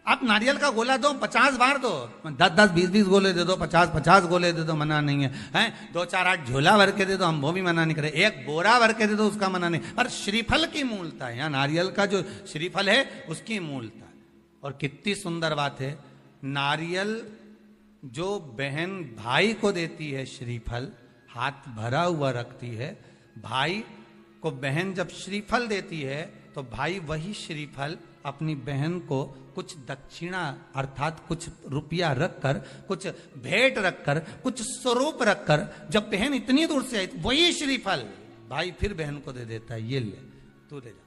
आप नारियल का गोला दो 50 बार दो, 10-10, 20-20 गोले दे दो, 50-50 गोले दे दो, मना नहीं है, हैं 2-4-8 झोला भर के दे दो, हम वो भी मना नहीं करे, एक बोरा भर के दे दो, उसका मना नहीं। पर श्रीफल की मूलता है, यहाँ नारियल का जो श्रीफल है उसकी मूलता है। और कितनी सुंदर बात है, नारियल जो बहन भाई को देती है श्रीफल, हाथ भरा हुआ रखती है, भाई को बहन जब श्रीफल देती है तो भाई वही श्रीफल अपनी बहन को कुछ दक्षिणा अर्थात कुछ रुपया रखकर, कुछ भेंट रखकर, कुछ स्वरूप रखकर, जब बहन इतनी दूर से आई वही श्रीफल भाई फिर बहन को दे देता है, ये ले तू ले जा,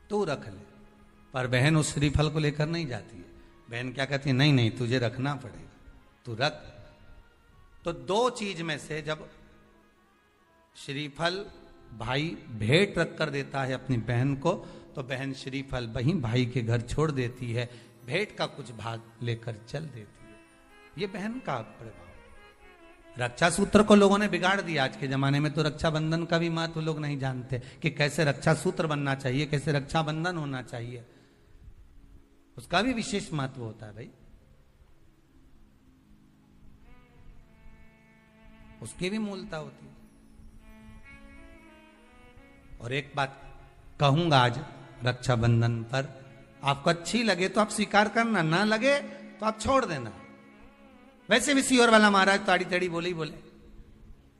तू रख ले। पर बहन उस श्रीफल को लेकर नहीं जाती है, बहन क्या कहती है, नहीं नहीं तुझे रखना पड़ेगा, तू रख। तो दो चीज में से जब श्रीफल भाई भेंट रख कर देता है अपनी बहन को, तो बहन श्रीफल वहीं भाई के घर छोड़ देती है, भेंट का कुछ भाग लेकर चल देती है। ये बहन का प्रभाव। रक्षा सूत्र को लोगों ने बिगाड़ दिया आज के जमाने में, तो रक्षाबंधन का भी महत्व लोग नहीं जानते कि कैसे रक्षा सूत्र बनना चाहिए, कैसे रक्षाबंधन होना चाहिए, उसका भी विशेष महत्व होता है भाई, उसकी भी मूलता होती है। और एक बात कहूंगा आज रक्षाबंधन पर, आपको अच्छी लगे तो आप स्वीकार करना, ना लगे तो आप छोड़ देना। वैसे भी सीहोर वाला महाराज ताड़ी तड़ी बोले ही बोले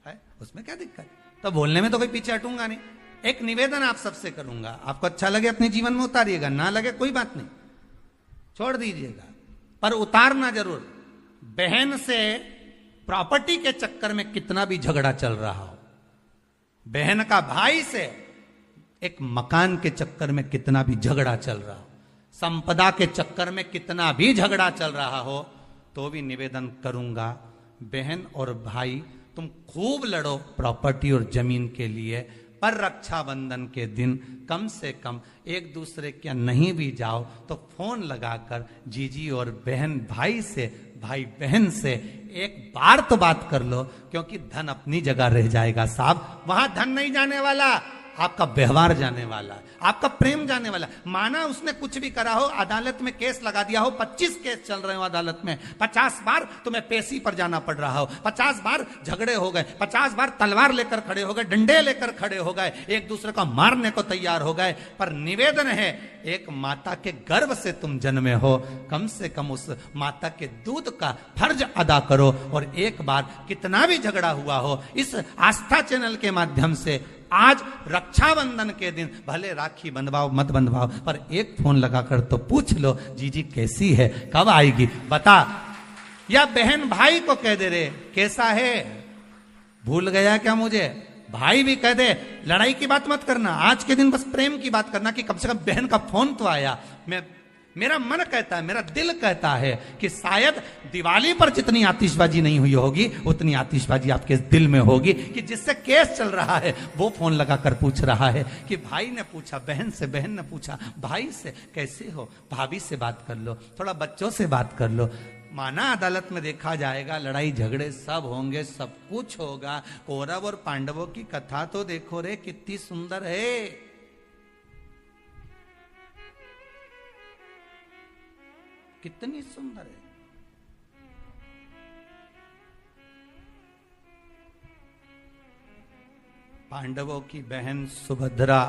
है, उसमें क्या दिक्कत, तो बोलने में तो कोई पीछे हटूंगा नहीं। एक निवेदन आप सबसे करूंगा, आपको अच्छा लगे अपने जीवन में उतारिएगा, ना लगे कोई बात नहीं, छोड़ दीजिएगा, पर उतारना जरूर। बहन से प्रॉपर्टी के चक्कर में कितना भी झगड़ा चल रहा हो, बहन का भाई से एक मकान के चक्कर में कितना भी झगड़ा चल रहा हो, संपदा के चक्कर में कितना भी झगड़ा चल रहा हो, तो भी निवेदन करूंगा, बहन और भाई तुम खूब लड़ो प्रॉपर्टी और जमीन के लिए, पर रक्षाबंधन के दिन कम से कम एक दूसरे के नहीं भी जाओ तो फोन लगाकर जीजी और बहन भाई से, भाई बहन से एक बार तो बात कर लो, क्योंकि धन अपनी जगह रह जाएगा साहब, वहां धन नहीं जाने वाला, आपका व्यवहार जाने वाला, आपका प्रेम जाने वाला। माना उसने कुछ भी करा हो, अदालत में केस लगा दिया हो, 25 केस चल रहे हो अदालत में, 50 बार तुम्हें पेशी पर जाना पड़ रहा हो, 50 बार झगड़े हो गए, 50 बार तलवार लेकर खड़े हो गए, डंडे लेकर खड़े हो गए, एक दूसरे को मारने को तैयार हो गए, पर निवेदन है एक माता के गर्भ से तुम जन्मे हो, कम से कम उस माता के दूध का फर्ज अदा करो। और एक बार कितना भी झगड़ा हुआ हो, इस आस्था चैनल के माध्यम से आज रक्षाबंधन के दिन भले राखी बंधवाओ मत बंधवाओ, पर एक फोन लगाकर तो पूछ लो, जीजी कैसी है, कब आएगी बता, या बहन भाई को कह दे रे कैसा है, भूल गया क्या मुझे, भाई भी कह दे, लड़ाई की बात मत करना, आज के दिन बस प्रेम की बात करना कि कम से कम बहन का फोन तो आया। मेरा मन कहता है, मेरा दिल कहता है कि शायद दिवाली पर जितनी आतिशबाजी नहीं हुई होगी उतनी आतिशबाजी आपके दिल में होगी, कि जिससे केस चल रहा है वो फोन लगाकर पूछ रहा है कि भाई ने पूछा बहन से, बहन ने पूछा भाई से, कैसे हो, भाभी से बात कर लो, थोड़ा बच्चों से बात कर लो। माना अदालत में देखा जाएगा, लड़ाई झगड़े सब होंगे, सब कुछ होगा, कौरव और पांडवों की कथा तो देखो रे कितनी सुंदर है, कितनी सुंदर है। पांडवों की बहन सुभद्रा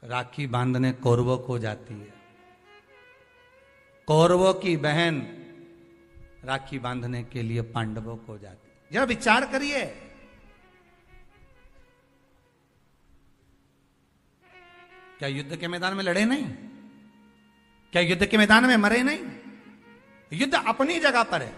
राखी बांधने कौरवों को जाती है, कौरवों की बहन राखी बांधने के लिए पांडवों को जाती है। जरा विचार करिए, क्या युद्ध के मैदान में लड़े नहीं, क्या युद्ध के मैदान में मरे नहीं, युद्ध अपनी जगह पर है,